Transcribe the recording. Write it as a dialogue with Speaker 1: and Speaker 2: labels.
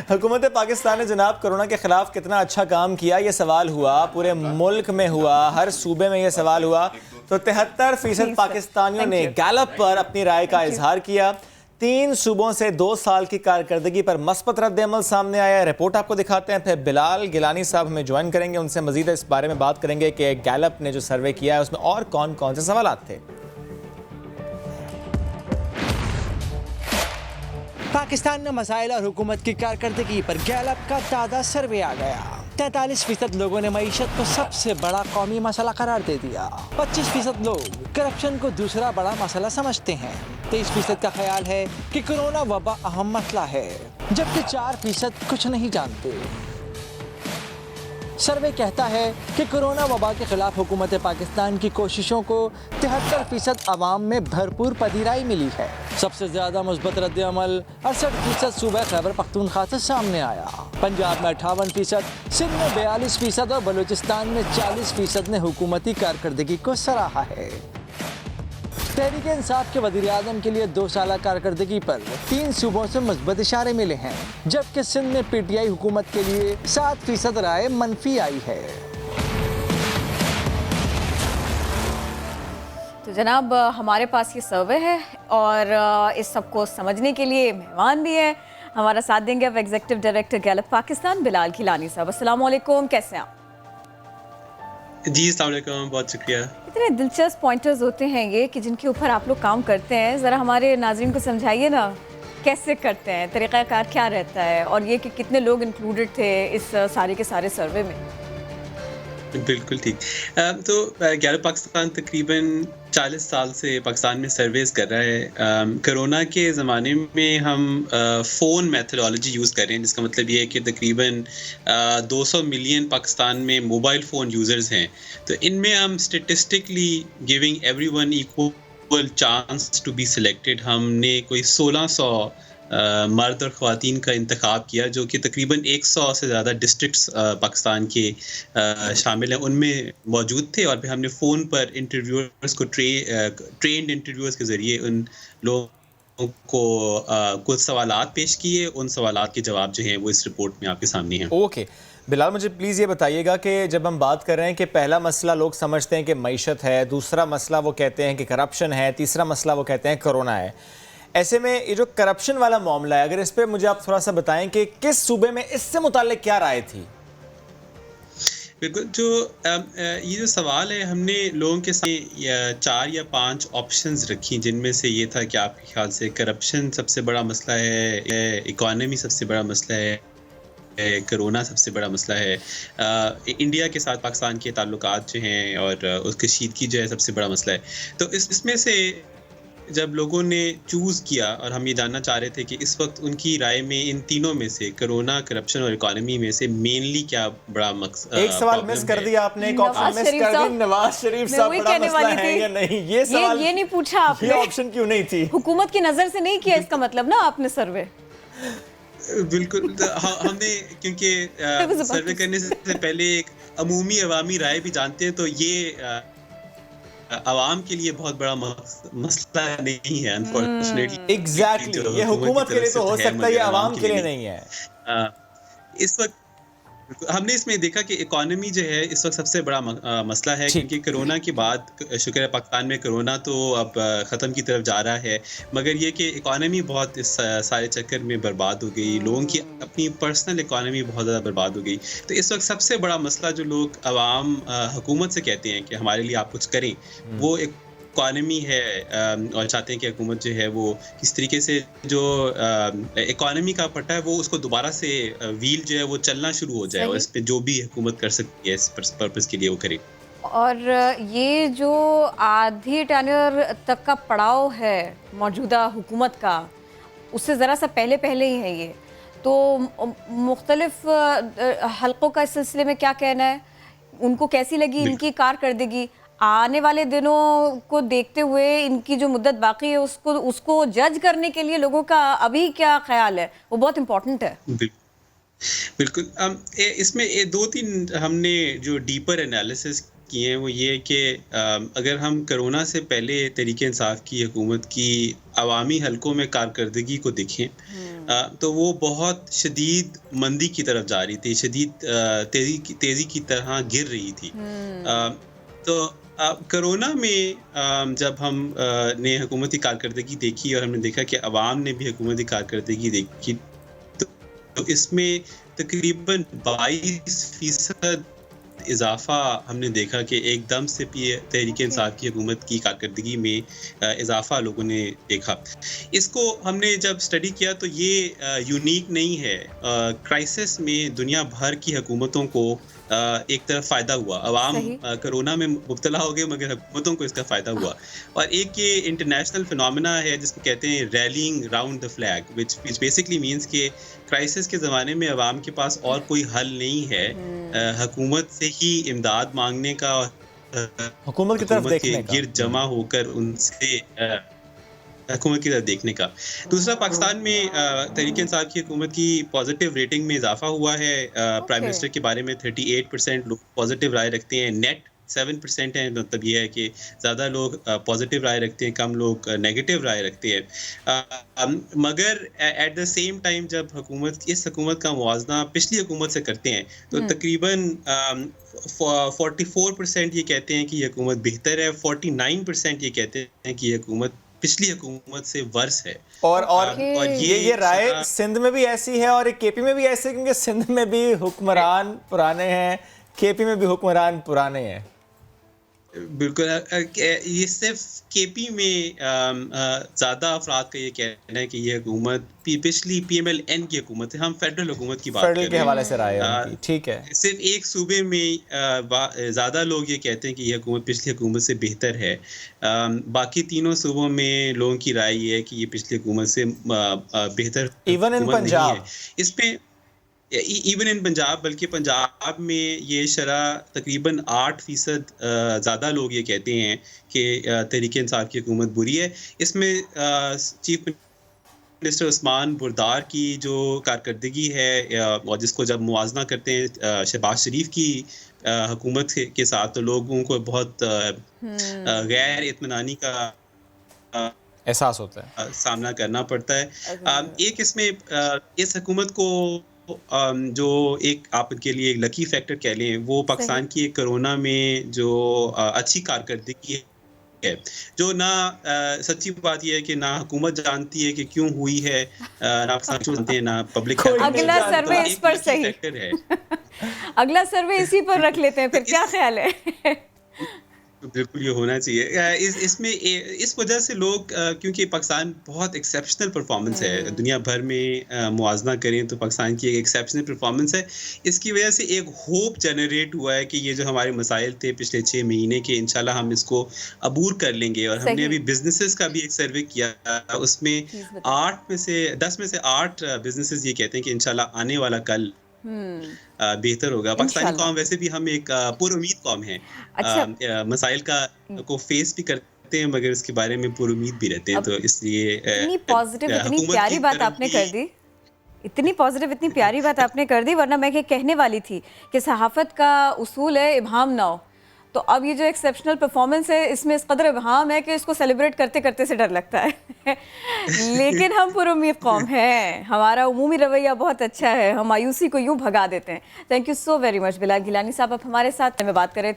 Speaker 1: हुकूमत पाकिस्तान ने जनाब कोरोना के खिलाफ कितना अच्छा काम किया, ये सवाल हुआ, पूरे मुल्क में हुआ, हर सूबे में ये सवाल हुआ। तो 73% पाकिस्तानियों ने गैलप पर अपनी राय का इजहार किया। 3 सूबों से 2 साल की कारकर्दगी पर मस्बत रद्द-ए-अमल सामने आया। रिपोर्ट आपको दिखाते हैं, फिर बिलाल गिलानी साहब हमें ज्वाइन करेंगे, उनसे मजीद इस बारे में बात करेंगे कि गैलप ने जो सर्वे किया है उसमें और कौन कौन से सवाल थे।
Speaker 2: पाकिस्तान में मसाइल और हुकूमत की कारकर्दगी पर गैलप का ताज़ा सर्वे आ गया। 43% लोगों ने मईशत को सबसे बड़ा कौमी मसला करार दे दिया। 25% लोग करप्शन को दूसरा बड़ा मसला समझते हैं। 23% का ख्याल है कि कोरोना वबा अहम मसला है, जबकि 4% कुछ नहीं जानते। सर्वे कहता है कि कोरोना वबा के खिलाफ हुकूमत पाकिस्तान की कोशिशों को 73% आवाम में भरपूर पजीराई मिली है। सबसे ज्यादा मुस्बत रद्द अमल 68% सूबा खैबर पख्तूनख्वा से सामने आया। पंजाब में 58%, सिंध में 42% और बलूचिस्तान में 40% ने हुकूमती कारकर्दगी को सराहा है। तहरीक इंसाफ के वज़ीर आज़म के लिए 2 साल कारकर्दगी पर 3 सूबों से मुस्बत इशारे मिले हैं, जबकि सिंध में PTI हुकूमत के लिए 7% राय मनफी आई है।
Speaker 3: तो जनाब हमारे पास ये सर्वे है और इस सबको समझने के लिए मेहमान भी हैं। हमारा साथ देंगे अब executive director Gallup Pakistan Bilal Gilani साहब। अस्सलाम वालेकुम, कैसे हैं आप?
Speaker 4: जी अस्सलाम वालेकुम, बहुत शुक्रिया।
Speaker 3: इतने दिलचस्प पॉइंटर्स होते हैं ये कि जिनके ऊपर आप लोग काम करते हैं, ज़रा हमारे नाज़रीन को समझाइए ना कैसे करते हैं, तरीक़ाकार क्या रहता है और ये कि कितने लोग इंक्लूडेड थे इस सारे के सारे सर्वे में।
Speaker 4: बिल्कुल ठीक। तो गैलप पाकिस्तान तकरीबन 40 साल से पाकिस्तान में सर्वेस कर रहा है। कोरोना के ज़माने में हम फ़ोन मेथडोलॉजी यूज़ कर रहे हैं, जिसका मतलब ये है कि तकरीबन 200 मिलियन पाकिस्तान में मोबाइल फ़ोन यूज़र्स हैं। तो इनमें हम statistically giving everyone equal chance to be selected, हमने कोई 1600 मर्द और ख़वातीन का इंतखाब किया, जो कि तकरीबन 100 से ज़्यादा डिस्ट्रिक्ट्स पाकिस्तान के शामिल हैं, उनमें मौजूद थे। और फिर हमने फ़ोन पर इंटरव्यूअर्स को ट्रेंड इंटरव्यूअर्स के ज़रिए उन लोगों को कुछ सवालात पेश किए। उन सवालात के जवाब जो हैं वो इस रिपोर्ट में आपके सामने हैं।
Speaker 1: ओके बिलाल, मुझे प्लीज़ ये बताइएगा कि जब हम बात कर रहे हैं कि पहला मसला लोग समझते हैं कि मईशत है, दूसरा मसला वो कहते हैं कि करप्शन है, तीसरा मसला वो कहते हैं कोरोना है, ऐसे में ये जो करप्शन वाला मामला है, अगर इस पर मुझे आप थोड़ा सा बताएं कि किस सूबे में इससे मुताल्लिक क्या राय थी?
Speaker 4: बिल्कुल, ये जो सवाल है, हमने लोगों के सामने 4 या 5 ऑप्शंस रखी, जिनमें से ये था कि आपके ख्याल से करप्शन सबसे बड़ा मसला है, इकॉनमी सबसे बड़ा मसला है, कोरोना सबसे बड़ा मसला है, इंडिया के साथ पाकिस्तान के ताल्लुकात जो हैं और उसकी कशीदगी जो है सबसे बड़ा मसला है। तो इसमें से जब लोगों ने चूज़ किया, और हम ये जानना चाह रहे थे कि इस वक्त उनकी राय में इन तीनों में से कोरोना, करप्शन और इकोनॉमी में से मेनली क्या बड़ा मकसद।
Speaker 1: एक सवाल मिस कर दिया आपने, एक ऑप्शन मिस कर दी, नवाज शरीफ साहब बड़ा मसला है या नहीं, ये सवाल
Speaker 3: ये नहीं पूछा आपने,
Speaker 1: ये ऑप्शन क्यों नहीं थी?
Speaker 3: हुकूमत की नज़र से नहीं किया इसका मतलब ना आपने सर्वे।
Speaker 4: बिल्कुल, हमने क्योंकि सर्वे करने से पहले एक अमूमी अवामी राय भी जानते हैं, तो ये आवाम के लिए बहुत बड़ा मसला नहीं है अनफॉर्चुनेटली।
Speaker 1: एग्जैक्टली, ये हुकूमत के लिए तो हो सकता है, ये आवाम के लिए नहीं है।
Speaker 4: इस वक्त हमने इसमें देखा कि इकोनॉमी जो है इस वक्त सबसे बड़ा मसला है, क्योंकि कोरोना के बाद शुक्र है पाकिस्तान में कोरोना तो अब ख़त्म की तरफ जा रहा है, मगर ये कि इकोनॉमी बहुत इस सारे चक्कर में बर्बाद हो गई, लोगों की अपनी पर्सनल इकोनॉमी बहुत ज़्यादा बर्बाद हो गई। तो इस वक्त सबसे बड़ा मसला जो लोग आवाम हुकूमत से कहते हैं कि हमारे लिए आप कुछ करें, वो इकोनॉमी है, और चाहते हैं कि हुकूमत जो है वो किस तरीके से जो इकोनॉमी का पट्टा है वो उसको दोबारा से व्हील जो है वो चलना शुरू हो जाए, और इस पे जो भी हुकूमत कर सकती है इस पर्पस के लिए वो करे।
Speaker 3: और ये जो आधी टेन्योर तक का पड़ाव है मौजूदा हुकूमत का, उससे ज़रा सा पहले ही है ये, तो मुख्तलिफ हल्कों का इस सिलसिले में क्या कहना है, उनको कैसी लगी इनकी कारकर्दगी, आने वाले दिनों को देखते हुए इनकी जो मुद्दत बाकी है उसको जज करने के लिए लोगों का अभी क्या ख्याल है, वो बहुत इम्पोर्टेंट है।
Speaker 4: बिल्कुल, इसमें 2-3 हमने जो डीपर एनालिसिस किए हैं वो ये कि अगर हम कोरोना से पहले तहरीक इंसाफ की हुकूमत की अवामी हलकों में कारकर्दगी को देखें तो वो बहुत शदीद मंदी की तरफ जा रही थी, शदीद तेज़ी की तरह गिर रही थी। तो कोरोना में जब हम ने हुकूमत की कारकर्दगी देखी और हमने देखा कि अवाम ने भी हुकूमत की कारकर्दगी देखी, तो इसमें तकरीबन 22% इजाफा हमने देखा कि एकदम से तहरीक इंसाफ की हुकूमत की कारकर्दगी में इजाफा लोगों ने देखा। इसको हमने जब स्टडी किया तो ये यूनिक नहीं है। क्राइसिस में दुनिया भर की हुकूमतों को एक तरफ फ़ायदा हुआ, अवाम कोरोना में मुब्तला हो गए मगर हुकूमतों को इसका फ़ायदा हुआ। और एक ये इंटरनेशनल फिनोमेना है जिसको कहते हैं railing round the flag, which basically means कि क्राइसिस के ज़माने में अवाम के पास और कोई हल नहीं है हुकूमत से ही इमदाद मांगने का,
Speaker 1: हुकूमत की तरफ देखने का,
Speaker 4: गिर्द जमा होकर उनसे हुकूमत की तरफ देखने का। दूसरा, पाकिस्तान में तहरीक इंसाफ की हुकूमत की पॉजिटिव रेटिंग में इजाफा हुआ है। प्राइम मिनिस्टर के बारे में 38% लोग पॉजिटिव राय रखते हैं, नेट 7% है, मतलब ये है कि ज़्यादा लोग पॉजिटिव राय रखते हैं, कम लोग नेगेटिव राय रखते हैं। मगर एट द सेम टाइम जब इस हुकूमत का मुवाजना पिछली हुकूमत से करते हैं तो तकरीबन 44% ये कहते हैं कि ये हुकूमत बेहतर है, 49% ये कहते हैं कि ये हुकूमत पिछली हुकूमत से वर्स है।
Speaker 1: और ये राय सिंध में भी ऐसी है और केपी में भी ऐसी है, क्योंकि सिंध में भी हुक्मरान पुराने हैं, केपी में भी हुक्मरान पुराने हैं।
Speaker 4: बिल्कुल, ये सिर्फ केपी में ज़्यादा अफराद का ये कहना है कि ये हुकूमत पिछली PMLN की हुकूमत है। हम फेडरल हुकूमत की बात कर रहे हैं,
Speaker 1: के हवाले से राय है उनकी, ठीक है।
Speaker 4: सिर्फ एक सूबे में ज़्यादा लोग ये कहते हैं कि ये हुकूमत पिछली हुकूमत से बेहतर है। बाकी तीनों सूबों में लोगों की राय ये है कि ये पिछली हुकूमत से बेहतर
Speaker 1: इवन इन पंजाब,
Speaker 4: इसमें इवन इन पंजाब, बल्कि पंजाब में ये शरह तकरीबन 8% ज़्यादा लोग ये कहते हैं कि तहरीक इंसाफ की हुकूमत बुरी है। इसमें चीफ मिनिस्टर उस्मान बुरदार की जो कारकर्दगी है और जिसको जब मुवाजना करते हैं शहबाज शरीफ की हुकूमत के साथ, तो लोगों को बहुत गैर इत्मीनानी का
Speaker 1: एहसास होता है,
Speaker 4: सामना करना पड़ता है। एक इसमें इस हुकूमत को जो एक आपके लिए एक लकी फैक्टर कह लें, वो पाकिस्तान की एक कोरोना में जो अच्छी कारकर्दगी है, जो ना सच्ची बात यह है कि ना हुकूमत जानती है कि क्यों हुई है, ना जानते हैं, ना पब्लिक।
Speaker 3: अगला सर्वे इस पर सही
Speaker 4: है।
Speaker 3: अगला सर्वे इसी पर रख लेते हैं फिर, क्या ख्याल है?
Speaker 4: बिल्कुल ये होना चाहिए। इसमें इस वजह से लोग, क्योंकि पाकिस्तान बहुत एक्सेप्शनल परफॉर्मेंस है, दुनिया भर में मुआवजा करें तो पाकिस्तान की एक एक्सेप्शनल परफॉर्मेंस है। इसकी वजह से एक होप जनरेट हुआ है कि ये जो हमारे मसाइल थे पिछले 6 महीने के, इंशाल्लाह हम इसको अबूर कर लेंगे। और हमने अभी बिजनेसेस का भी एक सर्वे किया, उसमें 10 में से 8 बिजनेसेस ये कहते हैं कि इंशाल्लाह आने वाला कल बेहतर होगा। पाकिस्तानी कौम वैसे भी हम एक पुरुमीद कौम है। अच्छा। मसाइल को फेस भी करते हैं मगर इसके बारे में पुरुमीद भी रहते हैं, तो इसलिए
Speaker 3: इतनी पॉजिटिव, इतनी प्यारी बात आपने कर दी, इतनी पॉजिटिव, इतनी प्यारी बात आपने कर दी, वरना मैं कहने वाली थी कि सहाफ़त का उसूल है इब्हाम ना हो। तो अब ये जो एक्सेप्शनल परफॉर्मेंस है, इसमें इस कदर इब्हाम है कि इसको सेलिब्रेट करते करते से डर लगता है। लेकिन हम पुरुमीद कौम हैं, हमारा उमूमी रवैया बहुत अच्छा है, हम मायूसी को यूं भगा देते हैं। Thank you so very much Bilal Gilani साहब, आप हमारे साथ में बात कर रहे थे।